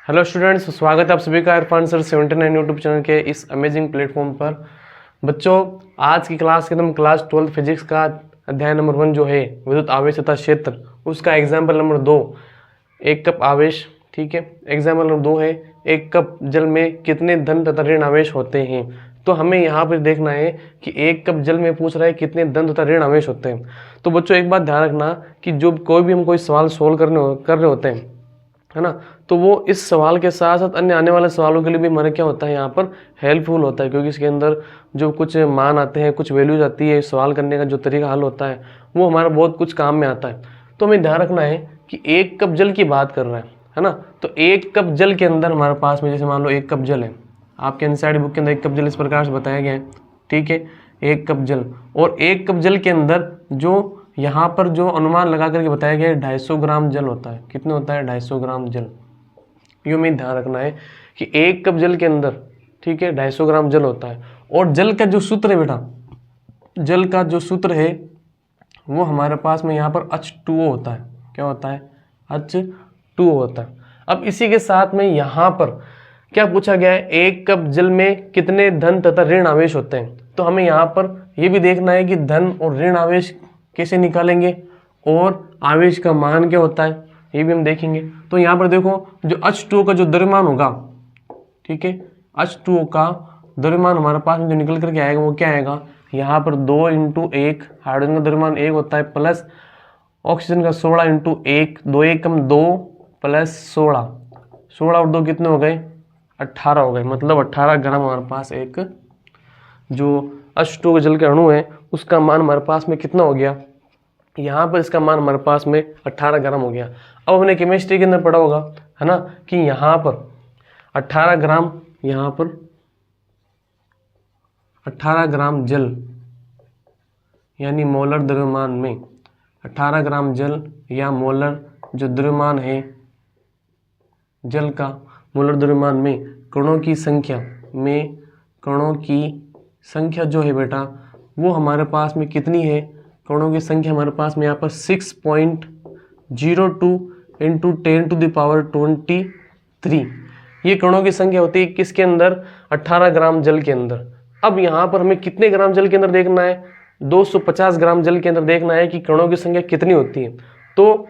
Hello students, स्वागत है आप सभी का इरफान सर 79 यूट्यूब चैनल के इस अमेजिंग प्लेटफॉर्म पर। बच्चों, आज की क्लास के अंदर क्लास 12 फिजिक्स का अध्याय नंबर 1 जो है विद्युत आवेश तथा क्षेत्र, उसका एग्जाम्पल नंबर 2 एक कप आवेश। ठीक है, एग्जाम्पल नंबर 2 है एक कप जल में कितने धन तथा ऋण आवेश होते हैं। तो हमें यहाँ पर देखना है कि एक कप जल में पूछ रहा है कितने धन तथा ऋण आवेश होते हैं। तो बच्चों एक बात ध्यान रखना कि जो कोई भी हम कोई सवाल सोल्व कर रहे होते हैं, है ना, तो वो इस सवाल के साथ साथ अन्य आने वाले सवालों के लिए भी हमारे क्या होता है यहाँ पर हेल्पफुल होता है, क्योंकि इसके अंदर जो कुछ मान आते हैं, कुछ वैल्यूज आती है, सवाल करने का जो तरीका हल होता है वो हमारा बहुत कुछ काम में आता है। तो हमें ध्यान रखना है कि एक कप जल की बात कर रहा है ना, तो एक कप जल के अंदर हमारे पास में जैसे मान लो एक कप जल है, आपके एनसीईआरटी बुक के अंदर एक कप जल इस प्रकार से बताया गया है। ठीक है, एक कप जल, और एक कप जल के अंदर जो यहाँ पर जो अनुमान लगा करके बताया गया है 250 ग्राम जल होता है। कितने होता है? 250 ग्राम जल। यूँ में ध्यान रखना है कि एक कप जल के अंदर, ठीक है, 250 ग्राम जल होता है। और जल का जो सूत्र है बेटा, जल का जो सूत्र है वो हमारे पास में यहाँ पर H2O होता है। क्या होता है? H2O होता है। अब इसी के साथ में यहाँ पर क्या पूछा गया है, एक कप जल में कितने धन तथा ऋण आवेश होते हैं। तो हमें यहाँ पर ये भी देखना है कि धन और ऋण आवेश कैसे निकालेंगे और आवेश का मान क्या होता है, ये भी हम देखेंगे। तो यहाँ पर देखो जो H2O का जो द्रव्यमान होगा, ठीक है, H2O का द्रव्यमान हमारे पास में जो निकल करके आएगा वो क्या आएगा, यहाँ पर 2 × 1, हाइड्रोजन का द्रव्यमान 1 होता है, प्लस ऑक्सीजन का 16 × 1, 2 एकम 2 प्लस 16, 16 और 2 कितने हो गए? 18 हो गए। मतलब 18 ग्राम हमारे पास एक जो H2O जल के अणु है उसका मान हमारे पास में कितना हो गया, यहाँ पर इसका मान हमारे पास में 18 ग्राम हो गया। अब हमने केमिस्ट्री के अंदर पढ़ा होगा, है ना, कि यहाँ पर 18 ग्राम, यहाँ पर 18 ग्राम जल यानी मोलर द्रव्यमान में 18 ग्राम जल या मोलर जो द्रव्यमान है जल का, मोलर द्रव्यमान में कणों की संख्या जो है बेटा वो हमारे पास में कितनी है, कणों की संख्या हमारे पास में यहाँ पर 6.02 × 10⁻23 ये कणों की संख्या होती है किसके अंदर? 18 ग्राम जल के अंदर। अब यहाँ पर हमें कितने ग्राम जल के अंदर देखना है? 250 ग्राम जल के अंदर देखना है कि कणों की संख्या कितनी होती है। तो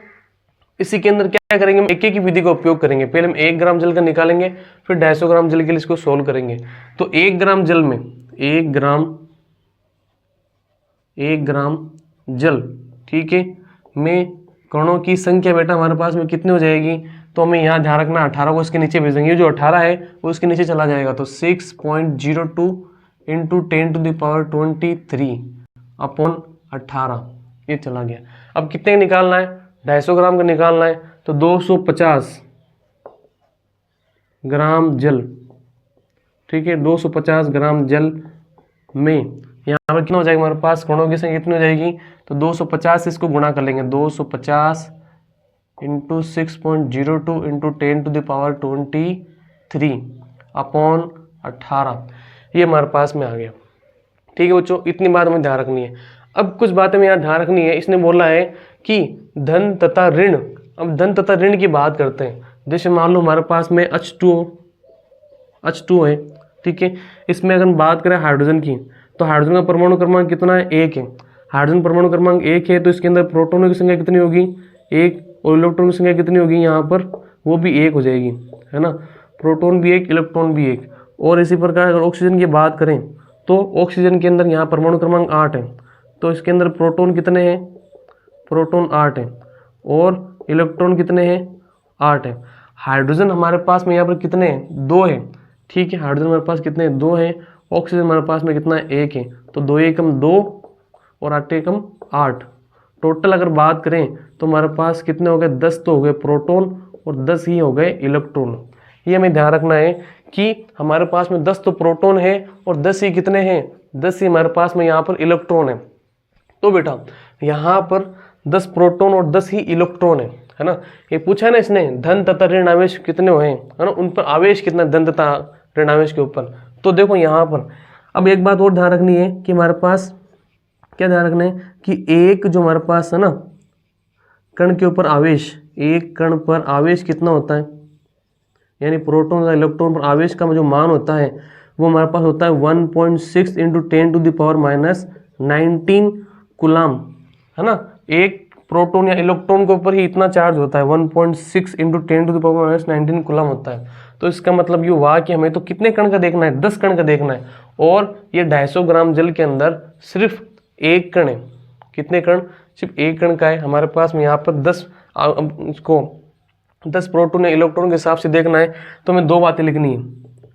इसी के अंदर क्या करेंगे, हम एक एक की विधि का उपयोग करेंगे। पहले हम 1 ग्राम जल का निकालेंगे, फिर 250 ग्राम जल के लिए इसको सोल्व करेंगे। तो 1 ग्राम जल में 1 ग्राम जल, ठीक है, में कणों की संख्या बेटा हमारे पास में कितनी हो जाएगी? तो हमें यहाँ ध्यान रखना 18 को इसके नीचे भेज देंगे, जो 18 है वो इसके नीचे चला जाएगा। तो 6.02 × 10⁻23/18 ये चला गया। अब कितने निकालना है? 250 ग्राम का निकालना है। तो 250 ग्राम जल, ठीक है, 250 ग्राम जल में यहाँ पर कितना हो जाएगा हमारे पास, कणों की संख्या कितनी हो जाएगी? तो 250 से इसको गुणा कर लेंगे, 250 × 6.02 × 10⁻23/18 ये हमारे पास में आ गया। ठीक है बच्चों, इतनी बात हमें ध्यान रखनी है। अब कुछ बातें हमें यहाँ ध्यान रखनी है। इसने बोला है कि धन तथा ऋण। अब धन तथा ऋण की बात करते हैं। जैसे मान लो हमारे पास में H2O है, ठीक है, इसमें अगर हम बात करें हाइड्रोजन की, तो हाइड्रोजन का परमाणु क्रमांक कितना है? 1 है। हाइड्रोजन परमाणु क्रमांक 1 है, तो इसके अंदर प्रोटॉनों की संख्या कितनी होगी? 1। और इलेक्ट्रॉन की संख्या कितनी होगी यहाँ पर? वो भी 1 हो जाएगी, है ना। प्रोटॉन भी 1, इलेक्ट्रॉन भी 1। और इसी प्रकार अगर ऑक्सीजन की बात करें तो ऑक्सीजन के अंदर यहाँ परमाणु क्रमांक 8 है, तो इसके अंदर प्रोटॉन कितने हैं? प्रोटॉन 8 है। और इलेक्ट्रॉन कितने हैं? 8 है। हाइड्रोजन हमारे पास में यहाँ पर कितने हैं? 2 है। ठीक है, हाइड्रोजन हमारे पास कितने हैं? 2 है। ऑक्सीजन हमारे पास में कितना है? 1 है। तो 2 एकम 2 और 8 एकम 8। टोटल अगर बात करें तो हमारे पास कितने हो गए? 10 तो हो गए प्रोटॉन और 10 ही हो गए इलेक्ट्रॉन। ये हमें ध्यान रखना है कि हमारे पास में 10 तो प्रोटॉन है और 10 ही कितने हैं? 10 ही हमारे पास में यहाँ पर इलेक्ट्रॉन है। तो बेटा यहाँ पर 10 प्रोटॉन और 10 ही इलेक्ट्रॉन है ना। ये पूछा है ना इसने, धन तथा ऋण आवेश कितने हुए हैं, है ना, उन पर आवेश कितना धन तथा ऋण आवेश के ऊपर। तो देखो यहाँ पर अब एक बात और ध्यान रखनी है कि हमारे पास क्या ध्यान रखना है कि एक जो हमारे पास है ना कण के ऊपर आवेश, एक कण पर आवेश कितना होता है? यानी प्रोटॉन या इलेक्ट्रॉन पर आवेश का जो मान होता है वो हमारे पास होता है 1.6 इंटू 10⁻⁹ कूलाम, है ना। एक प्रोटॉन या इलेक्ट्रॉन के ऊपर ही इतना चार्ज होता है, 1.6 इंटू 10⁻⁹ कूलाम होता है। तो इसका मतलब ये हुआ कि हमें तो कितने कण का देखना है, 10 कण का देखना है, और ये 250 ग्राम जल के अंदर सिर्फ एक कण है। कितने कण? सिर्फ एक कण का है हमारे पास में। यहाँ पर 10 इसको 10 प्रोटॉन या इलेक्ट्रॉन के हिसाब से देखना है तो हमें 2 बातें लिखनी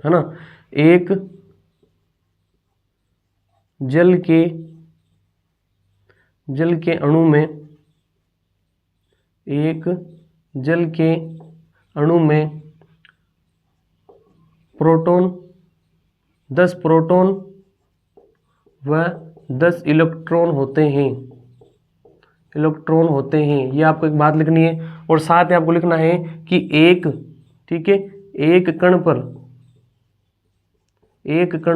है ना। एक जल के अणु में, एक जल के अणु में प्रोटॉन 10 प्रोटॉन व 10 इलेक्ट्रॉन होते हैं, ये आपको एक बात लिखनी है। और साथ ही आपको लिखना है कि एक, ठीक है, एक कण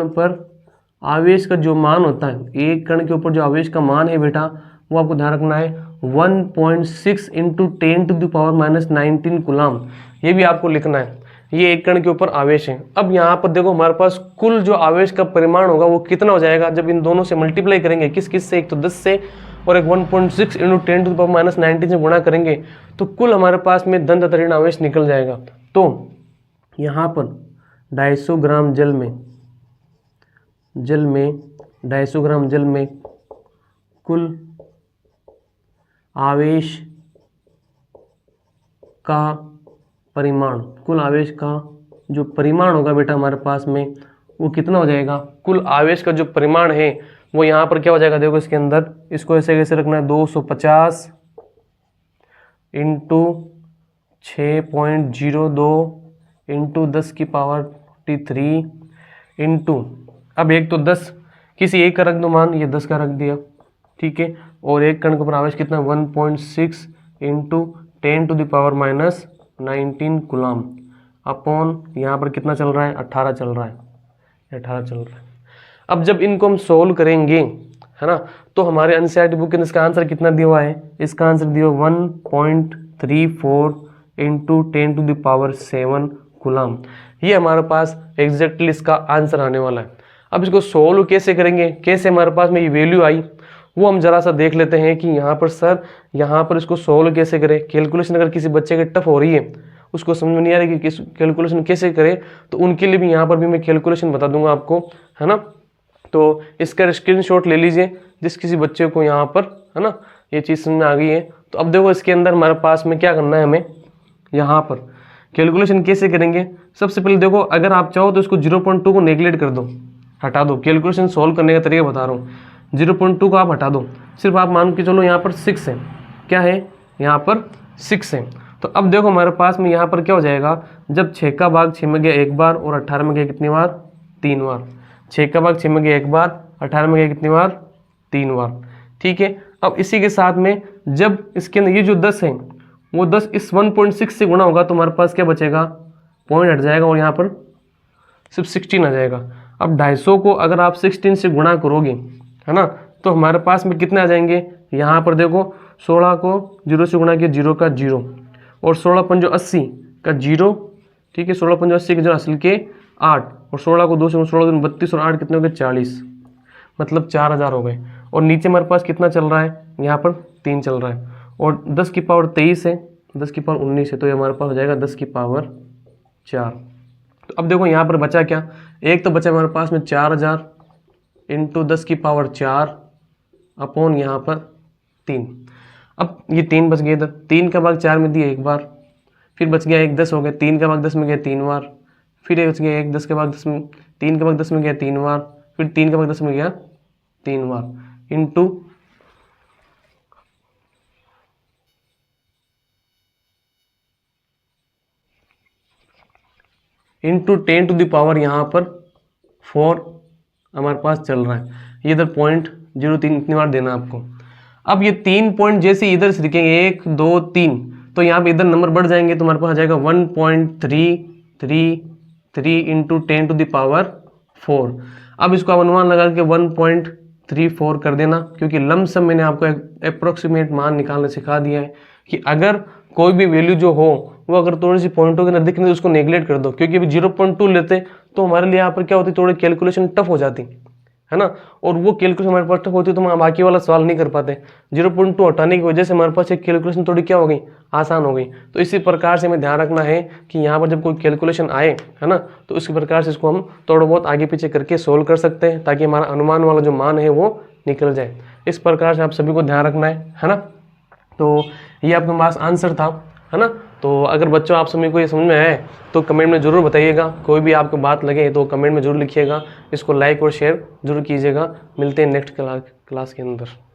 पर आवेश का जो मान होता है, एक कण के ऊपर जो आवेश का मान है बेटा, वो आपको ध्यान रखना है 1.6 इंटू 10⁻⁹ कूलाम। ये भी आपको लिखना है, ये एक कण के ऊपर आवेश है। अब यहाँ पर देखो हमारे पास कुल जो आवेश का परिमाण होगा वो कितना हो जाएगा जब इन दोनों से मल्टीप्लाई करेंगे। किस से? एक तो 10 से और एक 1.6 इंटू 10⁻⁹ से गुणा करेंगे तो कुल हमारे पास में धन तथा ऋण आवेश निकल जाएगा। तो यहाँ पर 250 ग्राम जल में 250 ग्राम जल में कुल आवेश का परिमाण, कुल आवेश का जो परिमाण होगा बेटा हमारे पास में वो कितना हो जाएगा? कुल आवेश का जो परिमाण है वो यहाँ पर क्या हो जाएगा? देखो इसके अंदर इसको ऐसे कैसे रखना है, 250 इंटू 6.02 इंटू 10⁻³ इंटू, अब एक तो 10 किसी एक का रख दो मान, ये 10 का रख दिया, ठीक है। और एक कण के ऊपर आवेश कितना? 1.6 इंटू 10⁻⁹ कूलाम अपॉन यहाँ पर कितना चल रहा है? 18 चल रहा है, 18 चल रहा है। अब जब इनको हम सोल्व करेंगे, है ना, तो हमारे एनसीईआरटी बुक के अंदर इसका आंसर कितना दिया हुआ है? इसका आंसर दिया 1.34 इंटू 10⁻⁷ कूलाम। ये हमारे पास एग्जैक्टली इसका आंसर आने वाला है। अब इसको सोल्व कैसे करेंगे, कैसे हमारे पास में ये वैल्यू आई, वो हम जरा सा देख लेते हैं कि यहाँ पर सर यहाँ पर इसको सोल्व कैसे करें। कैलकुलेशन अगर किसी बच्चे के टफ हो रही है, उसको समझ में नहीं आ रही कि कैलकुलेशन कैसे करें, तो उनके लिए भी यहाँ पर भी मैं कैलकुलेशन बता दूंगा आपको, है ना। तो इसका स्क्रीनशॉट ले लीजिए जिस किसी बच्चे को यहाँ पर, है ना, ये चीज़ समझ में आ गई है। तो अब देखो इसके अंदर हमारे पास में क्या करना है, हमें यहाँ पर कैलकुलेशन कैसे करेंगे। सबसे पहले देखो, अगर आप चाहो तो इसको 0.2 को नेगलेक्ट कर दो, हटा दो। कैलकुलेशन सॉल्व करने का तरीका बता रहा हूँ। 0.2 को आप हटा दो, सिर्फ आप मान के चलो यहाँ पर 6 है। क्या है? यहाँ पर 6 है। तो अब देखो हमारे पास में यहाँ पर क्या हो जाएगा, जब 6 का भाग 6 में गया एक बार और 18 में गया कितनी बार? 3 बार। 6 का भाग 6 में गया एक बार, 18 में गया कितनी बार? 3 बार, ठीक है। अब इसी के साथ में जब इसके अंदर ये जो 10 है वो 10 इस 1.6 से गुणा होगा तो हमारे पास क्या बचेगा? पॉइंट हट जाएगा और यहाँ पर सिर्फ 16 आ जाएगा। अब 250 को अगर आप 16 से गुणा करोगे, है ना, तो हमारे पास में कितने आ जाएंगे? यहाँ पर देखो 16 को 0 से गुणा किया, 0 का 0, और 16 पंजो 80 का 0, ठीक है। 16 पंजो 80 के जो हासिल के 8, और 16 को 2 से 16 दिन 32 और 8 कितने हो गए? 40, मतलब 4000 हो गए। और नीचे हमारे पास कितना चल रहा है? यहाँ पर 3 चल रहा है, और 10⁻23 है, 10⁻19 है, तो ये हमारे पास हो जाएगा 10⁻4। तो अब देखो यहाँ पर बचा क्या? एक तो बचा हमारे पास में 4000 इंटू 10⁻4 अपॉन यहाँ पर 3। अब ये 3 बच गए इधर, 3 का भाग 4 में दिया एक बार, फिर बच गया एक 10 हो गया, 3 का भाग 10 में गया 3 बार, फिर बच गया एक 10 के भाग 10 में, 3 का भाग 10 में गया 3 बार, फिर 3 का भाग 10 में गया 3 बार, इंटू इंटू 10⁻, यहाँ पर 4 हमारे पास चल रहा है। ये इधर 0.03 इतनी बार देना आपको। अब ये 3 पॉइंट जैसे इधर से लिखेंगे 1 2 3, तो यहाँ पे इधर नंबर बढ़ जाएंगे तो हमारे पास आ जाएगा 1.333 इंटू 10⁻4। अब इसको आप अनुमान लगा के 1.34 कर देना, क्योंकि लमसम मैंने आपको अप्रोक्सीमेट मान निकालना सिखा दिया है कि अगर कोई भी वैल्यू जो हो वो अगर थोड़ी सी पॉइंटों के अंदर दिख रही है उसको नेगलेक्ट कर दो, क्योंकि अभी 0.2 लेते तो हमारे लिए यहाँ पर क्या होती, थोड़ी कैलकुलेशन टफ हो जाती है ना, और वो कैलकुलेशन हमारे पास टफ होती तो हम बाकी वाला सवाल नहीं कर पाते। 0.2 हटाने की वजह से हमारे पास एक कैलकुलेशन थोड़ी क्या हो गई, आसान हो गई। तो इसी प्रकार से हमें ध्यान रखना है कि यहाँ पर जब कोई कैलकुलेशन आए है ना, तो इसी प्रकार से इसको हम थोड़ा बहुत आगे पीछे करके सोल्व कर सकते हैं, ताकि हमारा अनुमान वाला जो मान है वो निकल जाए। इस प्रकार से आप सभी को ध्यान रखना है ना। तो ये आपके पास आंसर था, है ना। तो अगर बच्चों आप सभी को ये समझ में आए तो कमेंट में ज़रूर बताइएगा, कोई भी आपको बात लगे तो कमेंट में ज़रूर लिखिएगा, इसको लाइक और शेयर जरूर कीजिएगा। मिलते हैं नेक्स्ट क्लास के अंदर।